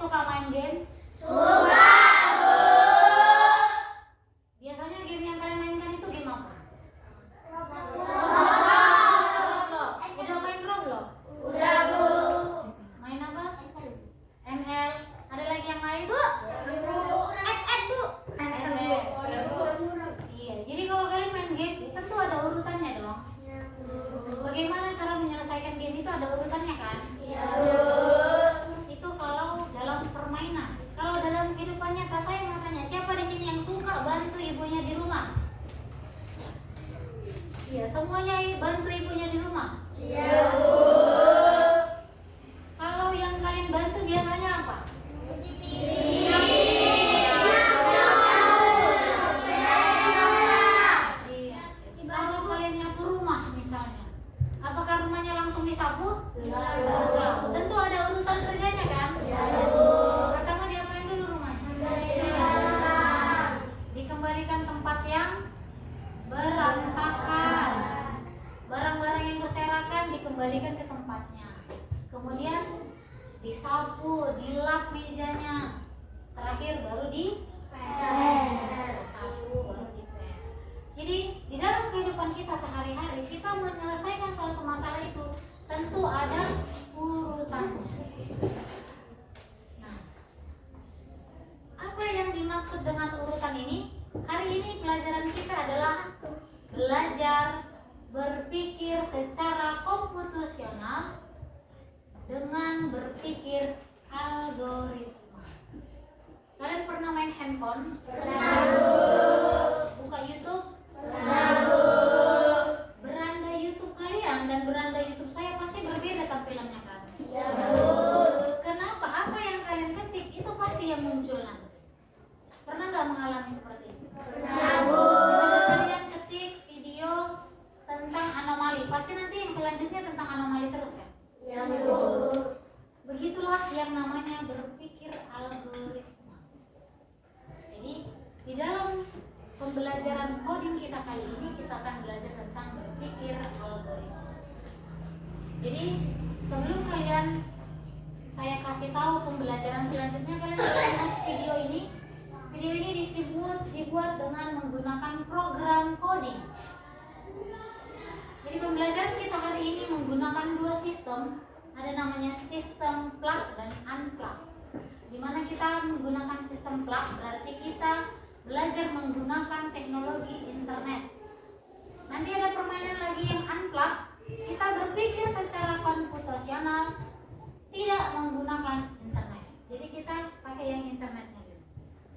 suka main game? Suka. Biasanya game yang kalian mainkan itu game apa? Roblox. Udah main Roblox? Udah, Bu. Main apa? ML. Ada lagi yang lain? Bu. Bu. ML. Iya, jadi kalau kalian main game tentu ada urutannya dong. Bagaimana cara menyelesaikan game itu ada urutannya kan? Iya, Bu. Itu kalau dalam permainan. Kalau dalam kehidupan nyata, saya mau tanya, siapa di sini yang suka bantu ibunya di rumah? Iya, semuanya bantu ibunya di rumah. Iya, Bu. Kalau yang kalian bantu biasanya apa? Iya. Kalau kalian nyapu rumah misalnya, apakah rumahnya langsung disapu? Enggak. Tentu ada urutan kerjanya kan? Pertama diapain dulu rumahnya? Dikembalikan tempat yang berantakan. Barang-barang yang berserakan dikembalikan ke tempatnya. Kemudian disapu, dilap mejanya. Terakhir baru disapu, baru dipel. Jadi di dalam kehidupan kita sehari-hari, kita menyelesaikan suatu masalah itu tentu ada urutannya. Nah, apa yang dimaksud dengan urutan ini? Hari ini pelajaran kita adalah belajar berpikir secara komputasional dengan berpikir algoritma. Kalian pernah main handphone? Buka YouTube? Beranda YouTube kalian dan beranda YouTube saya pasti berbeda tampilannya kan? Kenapa? Apa yang kalian ketik itu pasti yang muncul nanti. Pernah nggak mengalami seperti itu? Misalnya kalian ketik video tentang anomali, pasti nanti yang selanjutnya tentang anomali terus kan? Begitulah yang namanya berpikir algoritma. Jadi di dalam pembelajaran coding kita kali ini kita akan belajar tentang berpikir algoritma. Jadi sebelum kalian saya kasih tahu pembelajaran selanjutnya, kalian bisa lihat video ini. Video ini dibuat dengan menggunakan program coding. Jadi pembelajaran kita hari ini menggunakan dua sistem. Ada namanya sistem plug dan unplug. Di mana kita menggunakan sistem plug berarti kita belajar menggunakan teknologi internet. Nanti ada permainan lagi yang unplug. Kita berpikir secara komputasional, tidak menggunakan internet. Jadi kita pakai yang internetnya.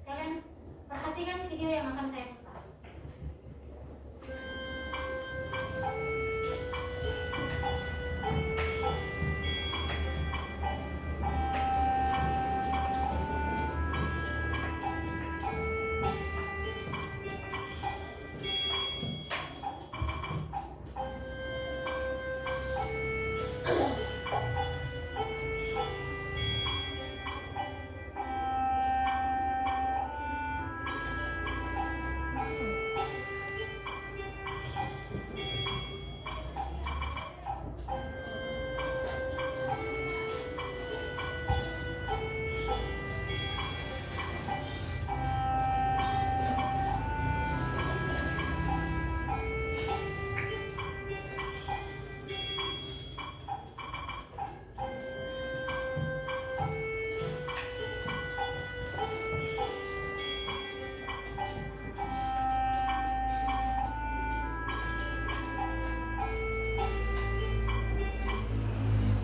Kalian perhatikan video yang akan saya putar.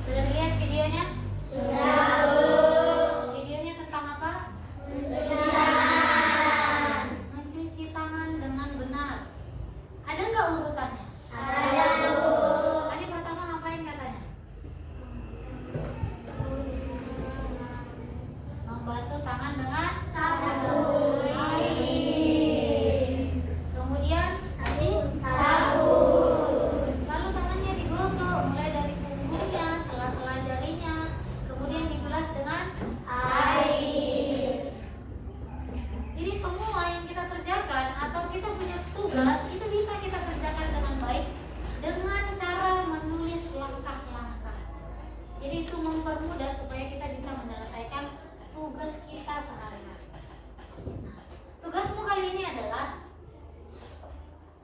Sudah lihat videonya? Videonya tentang apa? Mencuci tangan dengan benar. Ada nggak urutannya? Tadi pertama ngapain katanya? Membasuh tangan dengan sabun. Kemudian lalu tangannya digosok mulai dari punggungnya, sela-sela jarinya, kemudian dibilas dengan air. Jadi semua yang kita kerjakan atau kita punya tugas itu bisa kita kerjakan dengan baik dengan cara menulis langkah-langkah. Jadi itu mempermudah supaya kita bisa menyelesaikan tugas tugas kita sehari-hari. Nah, tugasmu kali ini adalah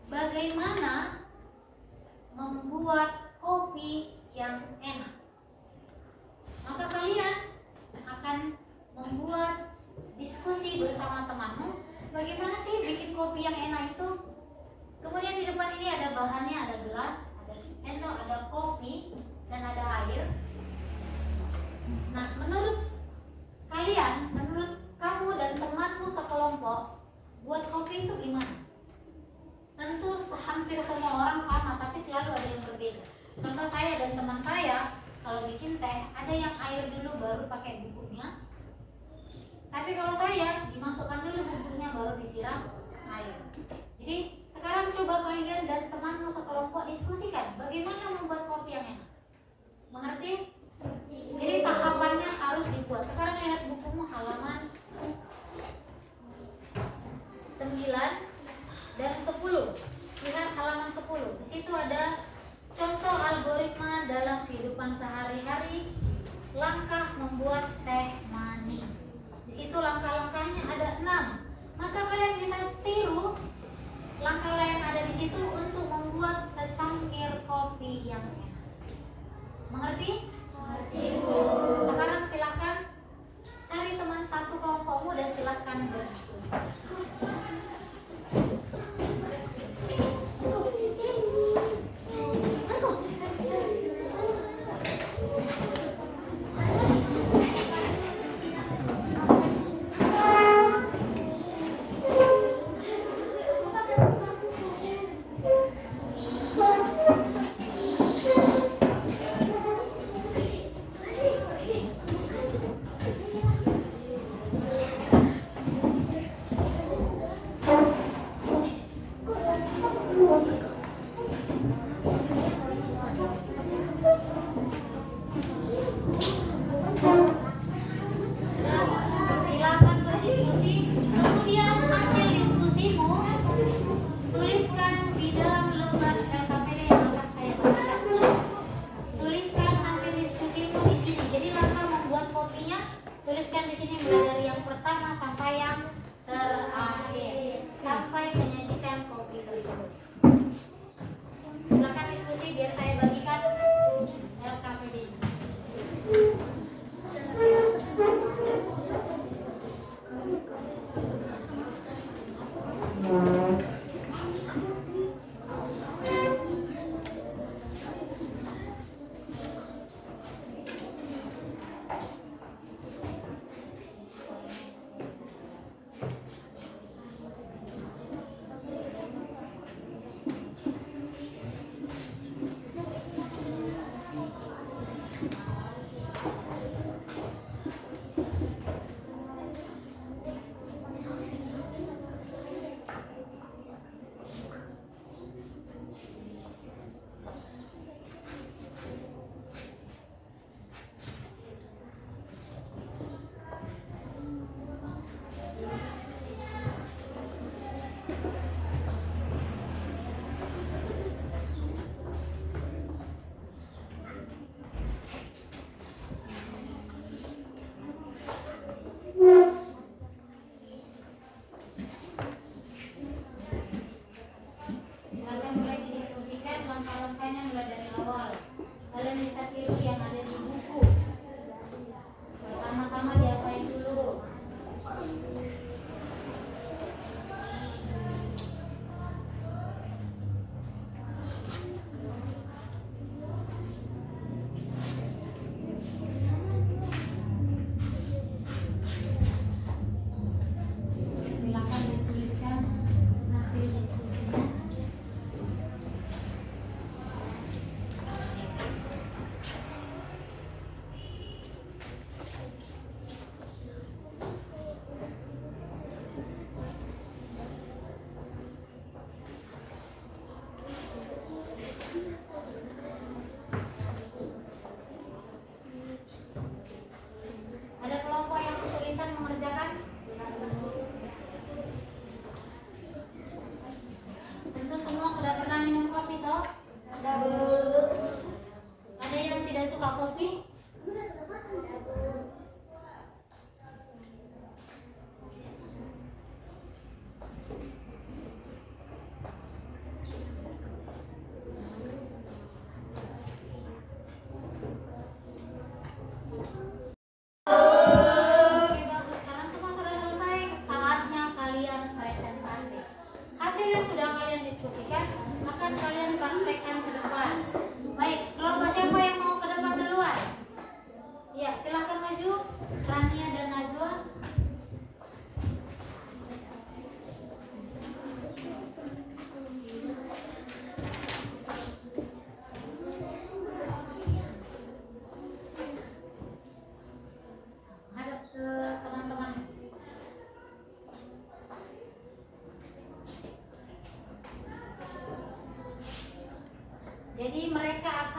bagaimana membuat kopi yang enak. Maka kalian akan membuat diskusi bersama temanmu, bagaimana sih bikin kopi yang enak itu. Kemudian di depan ini ada bahannya, ada gelas, ada sendok, ada kopi, dan ada air. Nah, menurut kalian, menurut kamu dan temanmu sekelompok, buat kopi itu gimana? Tentu hampir semua orang sama, tapi selalu ada yang berbeda. Contoh saya dan teman saya, kalau bikin teh, ada yang air dulu baru pakai bubuknya. Tapi kalau saya, dimasukkan dulu bubuknya baru disiram air. Jadi sekarang coba kalian dan temanmu sekelompok diskusikan bagaimana membuat kopi yang enak. Mengerti? Jadi tahapannya harus dibuat. Sekarang lihat bukumu halaman 9 dan 10. Lihat halaman 10. Di situ ada contoh algoritma dalam kehidupan sehari-hari, langkah membuat teh manis. Di situ langkah-langkahnya ada 6. Maka kalian bisa tiru langkah yang ada di situ untuk membuat secangkir kopi yang enak. Mengerti? Mengerti, Bu. Sekarang silakan cari teman satu kelompokmu dan silakan berdiskusi.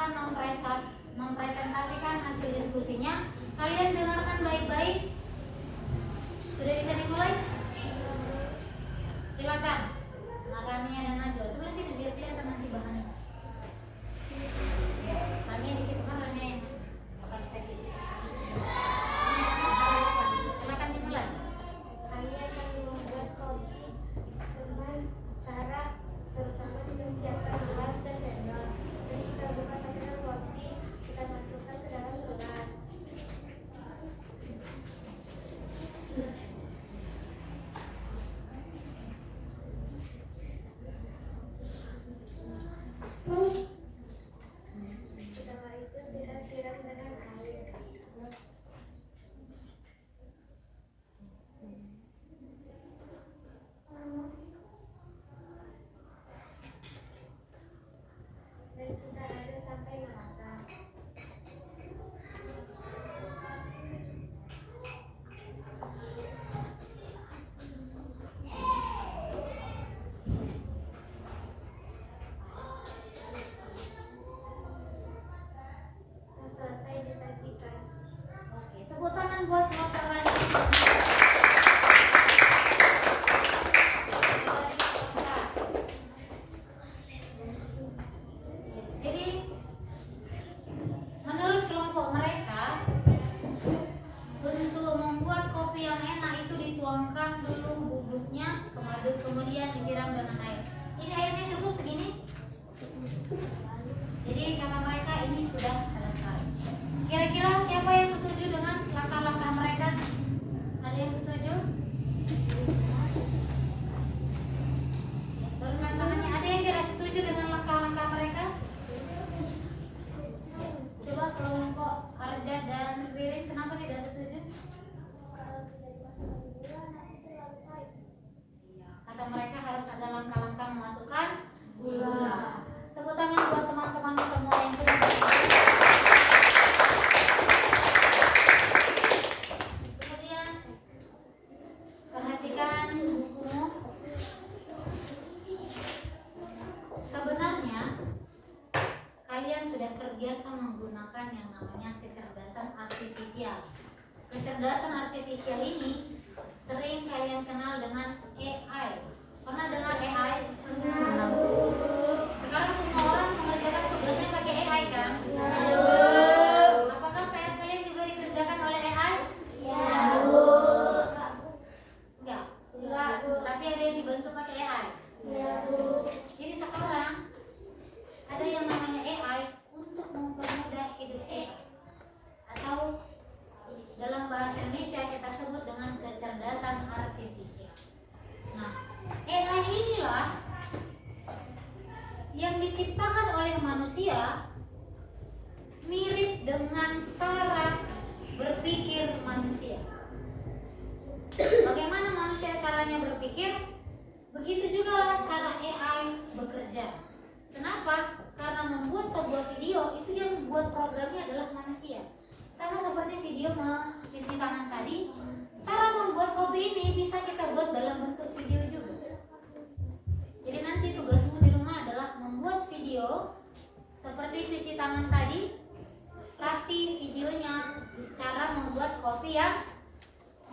akan mempresentasikan hasil diskusinya. Kalian dengarkan baik-baik. Sudah bisa dimulai? Silakan. Rania dan Najwa sebelah sini biar kelihatan nanti bahannya. Rania di situ kan, Rania yang akan kita silakan dimulai. Kalian akan membuat kopi dengan cara terutama kita siapkan gelas dan sendok. Jadi kita buka sasetan kopi, kita masukkan ke dalam gelas. Setelah itu kita siram dengan air. Dan kita aduk sampai merata. Nah, selesai disajikan. Oke, tepuk tangan buat Bapak Rania. Jadi menurut kelompok mereka, untuk membuat kopi yang enak itu dituangkan dulu bubuknya ke madu, kemudian disiram dengan air. Ini airnya cukup segini. Jadi kata mereka ini sudah selesai. Kira-kira siapa yang setuju dengan langkah-langkah mereka? Ada yang setuju? Ya, turunkan tangannya. Ada yang tidak setuju dengan langkah-langkah mereka? Coba kelompok Arja dan Wirin, kenapa tidak setuju? Kalau tidak dimasukkan gula nanti terlalu pahit. Iya, kata mereka harus ada langkah-langkah memasukkan gula. Tepuk tangan buat teman-teman semua yang sudah kemudian perhatikan bukumu. Sebenarnya kalian sudah terbiasa menggunakan yang namanya kecerdasan artifisial. Kecerdasan artifisial ini sering kalian kenal dengan AI. Pernah dengar AI? Sekarang semua orang mengerjakan tugasnya pakai AI kan? Apakah PR kalian juga dikerjakan oleh AI? Enggak. Tapi ada yang dibantu pakai AI. Jadi sekarang ada yang namanya AI untuk mempermudah hidup AI, atau dalam bahasa Indonesia kita sebut dengan kecerdasan artifisial. Nah, AI inilah yang diciptakan oleh manusia mirip dengan cara berpikir manusia. Bagaimana manusia caranya berpikir, begitu juga cara AI bekerja. Kenapa? Karena membuat sebuah video itu yang membuat programnya adalah manusia. Sama seperti video mencuci tangan tadi, cara membuat kopi ini bisa kita buat dalam bentuk video juga. Jadi nanti tugasmu di rumah adalah membuat video seperti cuci tangan tadi, tapi videonya cara membuat kopi yang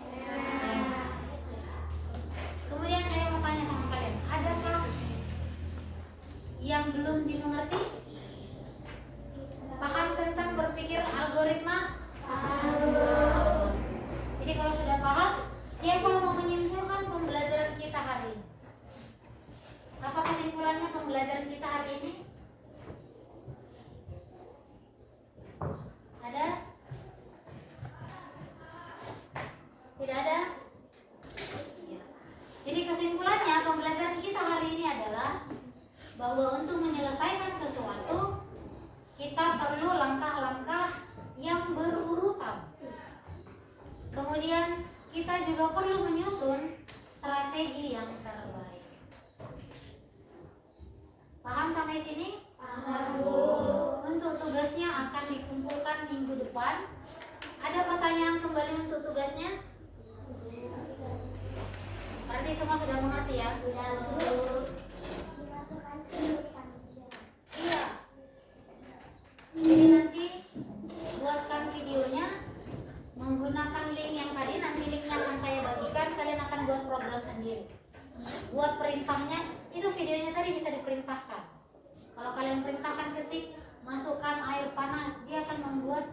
enak. Kemudian saya mau tanya sama kalian, adakah yang belum dimengerti? Paham tentang berpikir algoritma? Jadi kalau sudah paham, siapa mau menyimpulkan pembelajaran kita hari ini? Apa kesimpulannya pembelajaran kita hari ini? Ada? Tidak ada? Ya. Jadi kesimpulannya pembelajaran kita hari ini adalah bahwa untuk menyelesaikan sesuatu kita perlu langkah-langkah yang berurutan. Kemudian kita juga perlu menyusun strategi yang terbaik. Paham sampai sini? Paham. Untuk tugasnya akan dikumpulkan minggu depan. Ada pertanyaan kembali untuk tugasnya? Berarti semua sudah mengerti ya? Dimasukkan ke depan. Iya. buat perintahnya, itu videonya tadi bisa diperintahkan. Kalau kalian perintahkan ketik masukkan air panas, dia akan membuat